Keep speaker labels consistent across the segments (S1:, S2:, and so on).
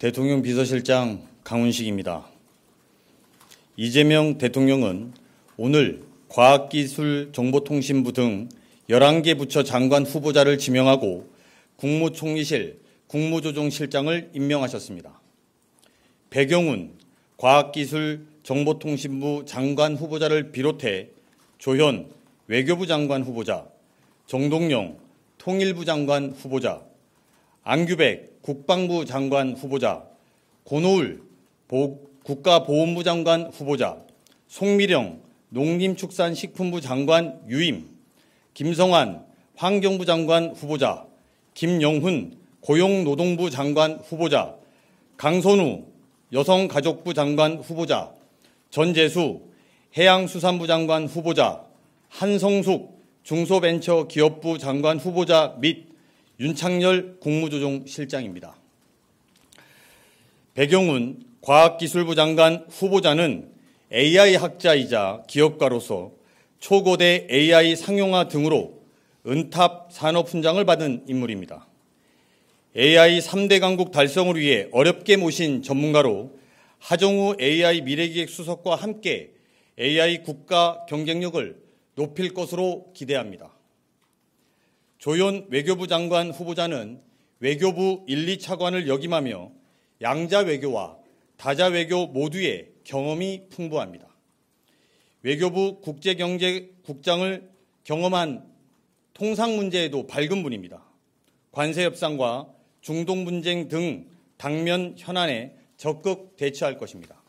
S1: 대통령 비서실장 강훈식입니다. 이재명 대통령은 오늘 과학기술정보통신부 등 11개 부처 장관 후보자를 지명하고 국무총리실 국무조정실장을 임명하셨습니다. 배경훈 과학기술정보통신부 장관 후보자를 비롯해 조현 외교부 장관 후보자, 정동영 통일부 장관 후보자, 안규백 국방부 장관 후보자, 고노울 국가보훈부 장관 후보자, 송미령 농림축산식품부 장관 유임, 김성환 환경부 장관 후보자, 김영훈 고용노동부 장관 후보자, 강선우 여성가족부 장관 후보자, 전재수 해양수산부 장관 후보자, 한성숙 중소벤처기업부 장관 후보자 및 윤창열 국무조정실장입니다. 배경훈 과학기술부 장관 후보자는 AI 학자이자 기업가로서 초거대 AI 상용화 등으로 은탑 산업훈장을 받은 인물입니다. AI 3대 강국 달성을 위해 어렵게 모신 전문가로 하정우 AI 미래기획 수석과 함께 AI 국가 경쟁력을 높일 것으로 기대합니다. 조현 외교부 장관 후보자는 외교부 1, 2차관을 역임하며 양자 외교와 다자 외교 모두의 경험이 풍부합니다. 외교부 국제경제국장을 경험한 통상 문제에도 밝은 분입니다. 관세 협상과 중동 분쟁 등 당면 현안에 적극 대처할 것입니다.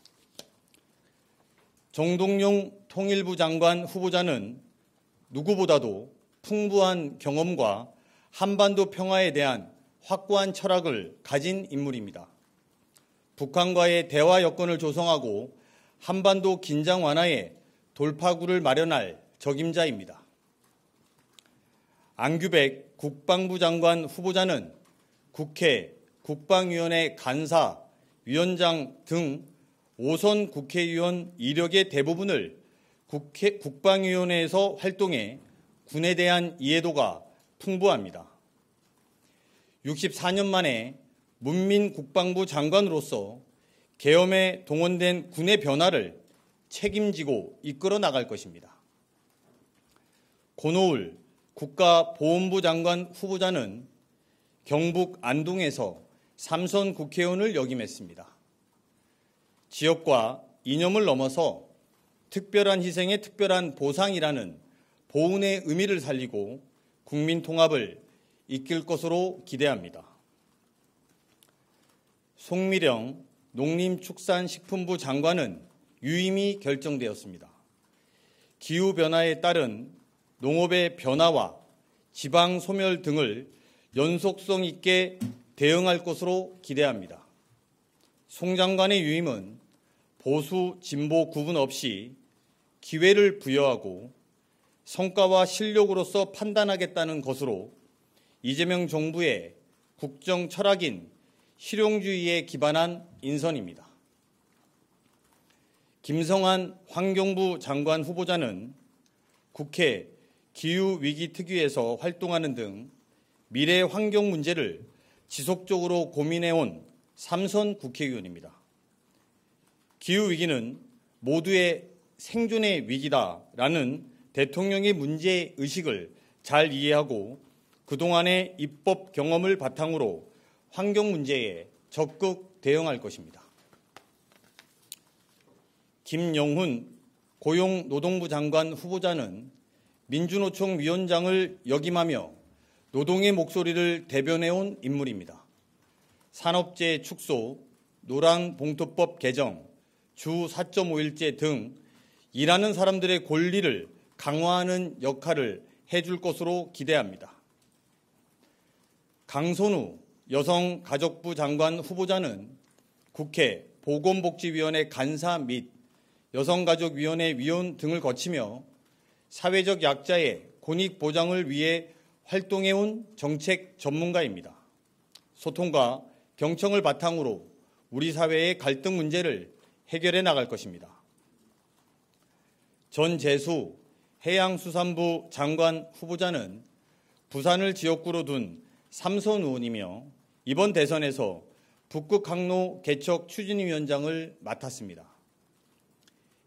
S1: 정동영 통일부 장관 후보자는 누구보다도 풍부한 경험과 한반도 평화에 대한 확고한 철학을 가진 인물입니다. 북한과의 대화 여건을 조성하고 한반도 긴장 완화에 돌파구를 마련할 적임자입니다. 안규백 국방부 장관 후보자는 국회, 국방위원회 간사, 위원장 등 5선 국회의원 이력의 대부분을 국방위원회에서 활동해 군에 대한 이해도가 풍부합니다. 64년 만에 문민국방부 장관으로서 계엄에 동원된 군의 변화를 책임지고 이끌어 나갈 것입니다. 고노울 국가보훈부 장관 후보자는 경북 안동에서 3선 국회의원을 역임했습니다. 지역과 이념을 넘어서 특별한 희생의 특별한 보상이라는 보훈의 의미를 살리고 국민 통합을 이끌 것으로 기대합니다. 송미령 농림축산식품부 장관은 유임이 결정되었습니다. 기후변화에 따른 농업의 변화와 지방 소멸 등을 연속성 있게 대응할 것으로 기대합니다. 송 장관의 유임은 보수, 진보 구분 없이 기회를 부여하고 성과와 실력으로서 판단하겠다는 것으로 이재명 정부의 국정 철학인 실용주의에 기반한 인선입니다. 김성환 환경부 장관 후보자는 국회 기후위기특위에서 활동하는 등 미래 환경 문제를 지속적으로 고민해온 3선 국회의원입니다. 기후위기는 모두의 생존의 위기다라는 대통령의 문제의식을 잘 이해하고 그동안의 입법 경험을 바탕으로 환경 문제에 적극 대응할 것입니다. 김영훈 고용노동부 장관 후보자는 민주노총 위원장을 역임하며 노동의 목소리를 대변해온 인물입니다. 산업재해 축소, 노란봉투법 개정, 주 4.5일제 등 일하는 사람들의 권리를 강화하는 역할을 해줄 것으로 기대합니다. 강선우 여성가족부 장관 후보자는 국회 보건복지위원회 간사 및 여성가족위원회 위원 등을 거치며 사회적 약자의 권익 보장을 위해 활동해온 정책 전문가입니다. 소통과 경청을 바탕으로 우리 사회의 갈등 문제를 해결해 나갈 것입니다. 전재수 해양수산부 장관 후보자는 부산을 지역구로 둔 삼선 의원이며 이번 대선에서 북극항로 개척 추진위원장을 맡았습니다.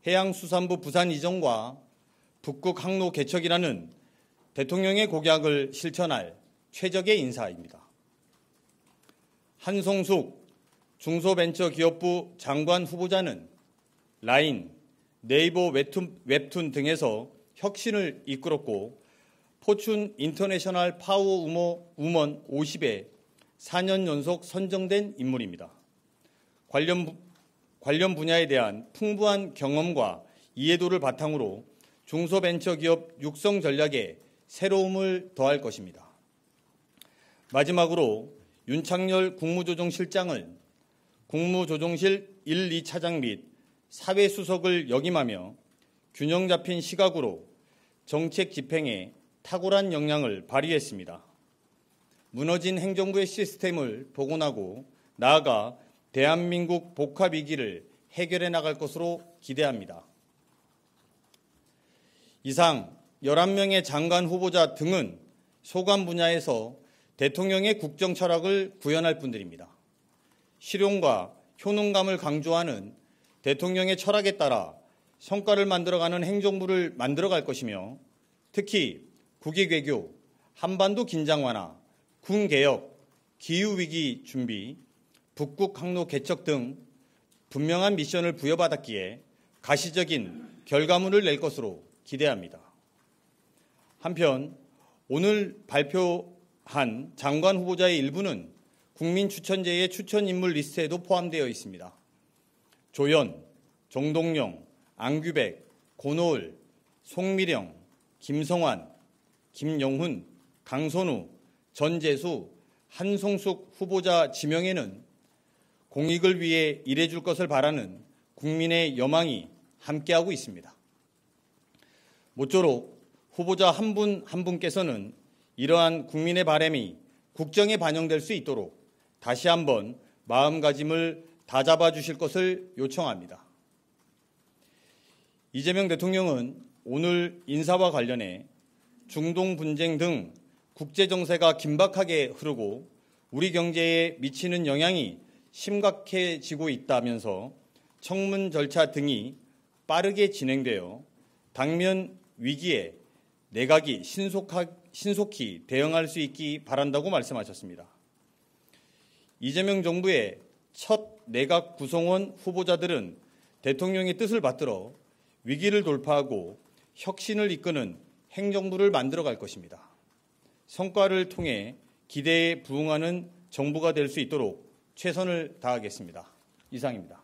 S1: 해양수산부 부산 이전과 북극항로 개척이라는 대통령의 공약을 실천할 최적의 인사입니다. 한성숙 중소벤처기업부 장관 후보자는 라인, 네이버 웹툰 등에서 혁신을 이끌었고 포춘 인터내셔널 파워 우먼 50에 4년 연속 선정된 인물입니다. 관련 분야에 대한 풍부한 경험과 이해도를 바탕으로 중소벤처기업 육성 전략에 새로움을 더할 것입니다. 마지막으로 윤창열 국무조정실장을 국무조정실 1, 2차장 및 사회수석을 역임하며 균형 잡힌 시각으로 정책 집행에 탁월한 역량을 발휘했습니다. 무너진 행정부의 시스템을 복원하고 나아가 대한민국 복합 위기를 해결해 나갈 것으로 기대합니다. 이상 11명의 장관 후보자 등은 소관 분야에서 대통령의 국정 철학을 구현할 분들입니다. 실용과 효능감을 강조하는 대통령의 철학에 따라 성과를 만들어가는 행정부를 만들어갈 것이며 특히 국익외교, 한반도 긴장 완화, 군개혁, 기후위기 준비, 북극항로 개척 등 분명한 미션을 부여받았기에 가시적인 결과물을 낼 것으로 기대합니다. 한편 오늘 발표한 장관 후보자의 일부는 국민추천제의 추천인물 리스트에도 포함되어 있습니다. 조연, 정동영, 안규백, 고노을, 송미령, 김성환, 김영훈, 강선우, 전재수, 한송숙 후보자 지명에는 공익을 위해 일해줄 것을 바라는 국민의 여망이 함께하고 있습니다. 모쪼록 후보자 한 분 한 분께서는 이러한 국민의 바람이 국정에 반영될 수 있도록 다시 한번 마음가짐을 다잡아 주실 것을 요청합니다. 이재명 대통령은 오늘 인사와 관련해 중동 분쟁 등 국제 정세가 긴박하게 흐르고 우리 경제에 미치는 영향이 심각해지고 있다면서 청문 절차 등이 빠르게 진행되어 당면 위기에 내각이 신속히 대응할 수 있기 바란다고 말씀하셨습니다. 이재명 정부의 첫 내각 구성원 후보자들은 대통령의 뜻을 받들어 위기를 돌파하고 혁신을 이끄는 행정부를 만들어갈 것입니다. 성과를 통해 기대에 부응하는 정부가 될 수 있도록 최선을 다하겠습니다. 이상입니다.